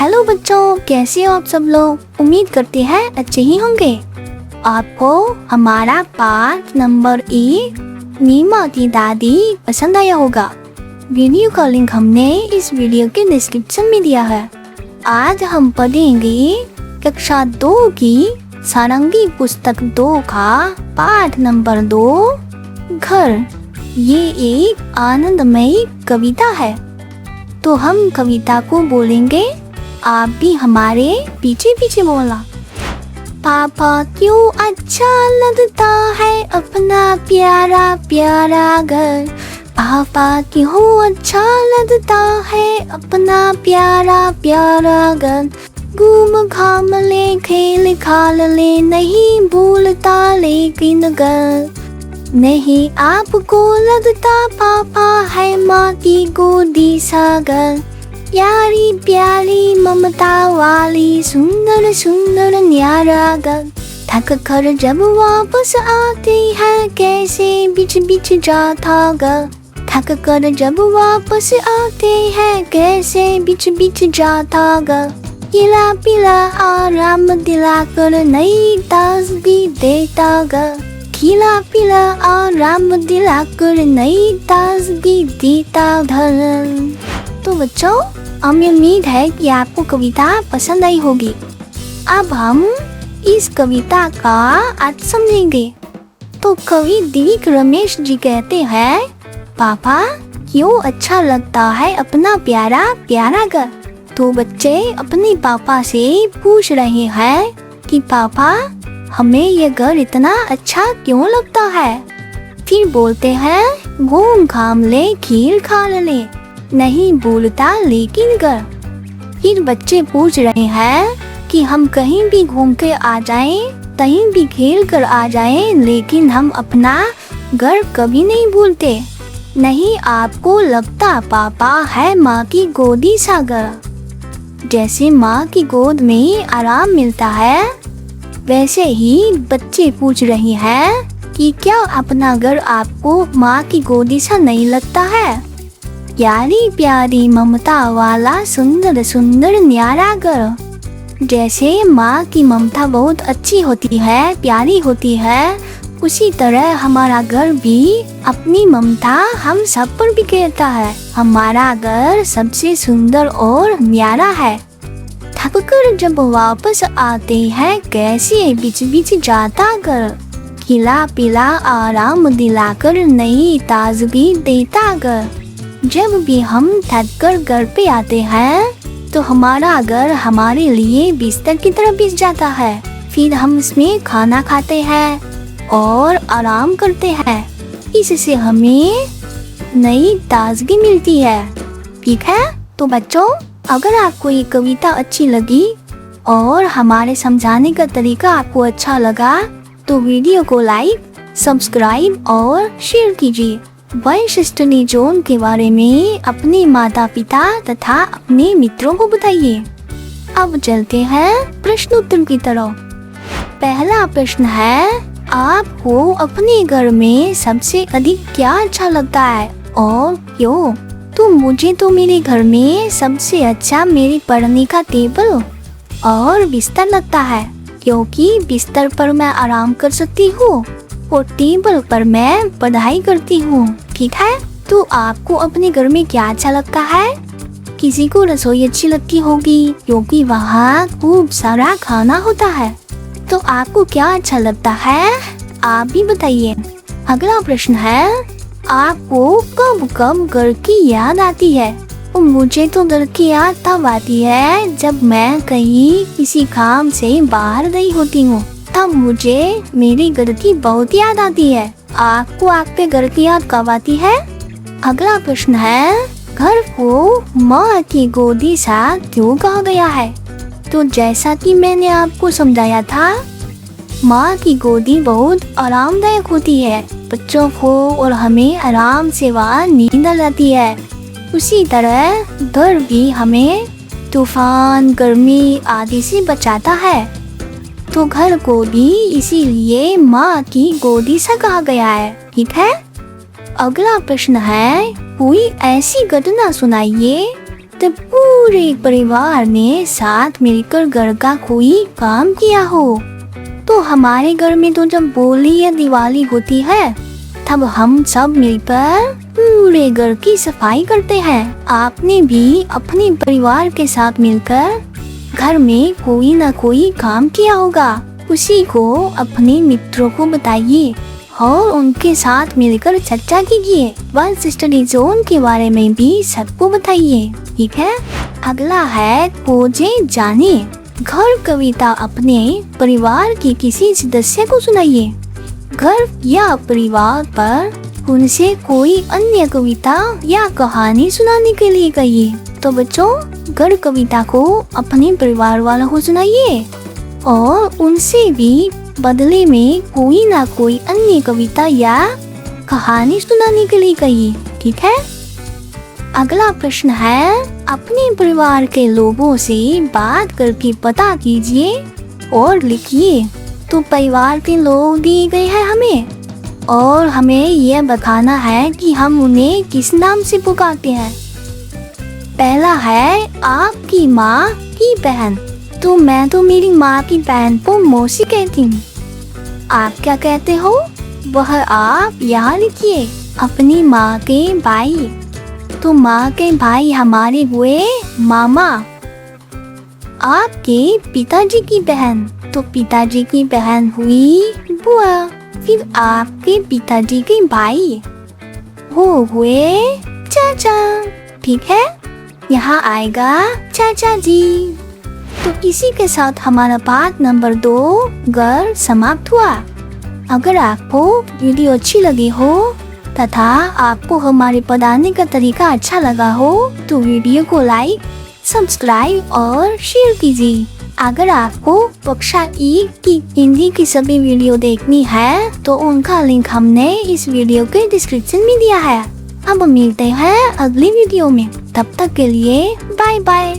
Hello बच्चों, कैसे हो आप सब लोग। उम्मीद करते हैं अच्छे ही होंगे। आपको हमारा पाठ नंबर 1 नीमा की दादी पसंद आया होगा। वीडियो का लिंक हमने इस वीडियो के डिस्क्रिप्शन में दिया है। आज हम पढ़ेंगे कक्षा 2 की सारंगी पुस्तक 2 का पाठ नंबर 2 घर। ये एक आनंदमयी कविता है, तो हम कविता को बोलेंगे, आप भी हमारे पीछे पीछे बोलना। पापा क्यों अच्छा लगता है अपना प्यारा प्यारा घर। पापा क्यों अच्छा लगता है अपना प्यारा प्यारा घर। घूम घाम ले खेल खाल ले नहीं भूलता लेकिन घर। नहीं आपको लगता पापा है माँ की गोदी सा घर। प्यारी प्यारी ममता वाली सुंदर सुंदर न्यारा घर। थक कर जब वापस आते हैं कैसे बिछ बिछ जाता घर। थक कर जब वापस आते हैं कैसे बिछ बिछ जाता घर। खिला पिला आराम दिला कर नई ताजगी देता घर। खिला पिला आराम दिला कर नई ताजगी देता घर। तो बच्चों, हमें उम्मीद है कि आपको कविता पसंद आई होगी। अब हम इस कविता का अर्थ समझेंगे। तो कवि दिलीप रमेश जी कहते हैं, पापा क्यों अच्छा लगता है अपना प्यारा प्यारा घर। तो बच्चे अपने पापा से पूछ रहे हैं कि पापा हमें ये घर इतना अच्छा क्यों लगता है। फिर बोलते हैं, घूम घाम ले खील खाल ले नहीं भूलता लेकिन घर। फिर बच्चे पूछ रहे हैं कि हम कहीं भी घूम के आ जाएं, कहीं भी खेल कर आ जाएं, लेकिन हम अपना घर कभी नहीं भूलते। नहीं आपको लगता पापा है माँ की गोदी सा घर। जैसे माँ की गोद में आराम मिलता है, वैसे ही बच्चे पूछ रहे हैं कि क्या अपना घर आपको माँ की गोदी सा नहीं लगता है। प्यारी प्यारी ममता वाला सुंदर सुंदर न्यारा घर। जैसे माँ की ममता बहुत अच्छी होती है, प्यारी होती है, उसी तरह हमारा घर भी अपनी ममता हम सब पर बिखेरता है। हमारा घर सबसे सुंदर और न्यारा है। थक कर जब वापस आते हैं कैसे बिछ बिछ जाता घर। खिला पिला आराम दिलाकर नई ताजगी देता घर। जब भी हम थक कर घर पे आते हैं तो हमारा घर हमारे लिए बिस्तर की तरह बिछ जाता है। फिर हम इसमें खाना खाते हैं और आराम करते हैं। इससे हमें नई ताजगी मिलती है। ठीक है, तो बच्चों, अगर आपको ये कविता अच्छी लगी और हमारे समझाने का तरीका आपको अच्छा लगा तो वीडियो को लाइक, सब्सक्राइब और शेयर कीजिए। वंश स्टडी जोन के बारे में अपने माता पिता तथा अपने मित्रों को बताइए। अब चलते हैं प्रश्नोत्तर की तरफ। पहला प्रश्न है, आपको अपने घर में सबसे अधिक क्या अच्छा लगता है और क्यों। तो मुझे तो मेरे घर में सबसे अच्छा मेरे पढ़ने का टेबल और बिस्तर लगता है, क्योंकि बिस्तर पर मैं आराम कर सकती हूँ और टेबल पर मैं पढ़ाई करती हूँ। ठीक है, तो आपको अपने घर में क्या अच्छा लगता है। किसी को रसोई अच्छी लगती होगी क्योंकि वहाँ खूब सारा खाना होता है। तो आपको क्या अच्छा लगता है, आप भी बताइए। अगला प्रश्न है, आपको कब कब घर की याद आती है। तो मुझे तो घर की याद तब आती है जब मैं कहीं किसी काम से बाहर गई होती हूँ, तब मुझे मेरे घर की बहुत याद आती है। आपको आपके घर की याद कब आती है। अगला प्रश्न है, घर को माँ की गोदी सा क्यों कहा गया है। तो जैसा कि मैंने आपको समझाया था, माँ की गोदी बहुत आरामदायक होती है। बच्चों को और हमें आराम से वहाँ नींद आ जाती है। उसी तरह घर भी हमें तूफान, गर्मी आदि से बचाता है। तो घर को भी इसीलिए माँ की गोदी सा कहा गया है। ठीक है, अगला प्रश्न है, कोई ऐसी घटना सुनाइए मतलब पूरे परिवार ने साथ मिलकर घर का कोई काम किया हो। तो हमारे घर में तो जब होली या दिवाली होती है तब हम सब मिलकर पूरे घर की सफाई करते हैं। आपने भी अपने परिवार के साथ मिलकर घर में कोई ना कोई काम किया होगा। उसी को अपने मित्रों को बताइए और उनके साथ मिलकर चर्चा कीजिए। वन स्टडी जोन के बारे में भी सबको बताइए, ठीक है। अगला है खोजे जाने। घर कविता अपने परिवार के किसी सदस्य को सुनाइए। घर या परिवार पर उनसे कोई अन्य कविता या कहानी सुनाने के लिए कहिए। तो बच्चों, घर कविता को अपने परिवार वालों को सुनाइए और उनसे भी बदले में कोई ना कोई अन्य कविता या कहानी सुनाने के लिए कहिए, ठीक है। अगला प्रश्न है, अपने परिवार के लोगों से बात करके पता कीजिए और लिखिए। तो परिवार के लोग दिए गए हैं हमें और हमें यह बताना है कि हम उन्हें किस नाम से पुकारते हैं। पहला है आपकी माँ की बहन। तो मैं तो मेरी माँ की बहन को मौसी कहती हूँ। आप क्या कहते हो वह आप यहाँ लिखिए। अपनी माँ के भाई। तो माँ के भाई हमारे हुए मामा। आपके पिताजी की बहन। तो पिताजी की बहन हुई बुआ। फिर आपके पिताजी के भाई वो हुए चाचा, ठीक है। यहाँ आएगा चाचा जी। तो इसी के साथ हमारा पाठ नंबर 2 घर समाप्त हुआ। अगर आपको वीडियो अच्छी लगी हो तथा आपको हमारे पढ़ाने का तरीका अच्छा लगा हो तो वीडियो को लाइक, सब्सक्राइब और शेयर कीजिए। अगर आपको कक्षा 1 की हिंदी की सभी वीडियो देखनी है तो उनका लिंक हमने इस वीडियो के डिस्क्रिप्शन में दिया है। अब मिलते हैं अगली वीडियो में। तब तक के लिए बाय बाय।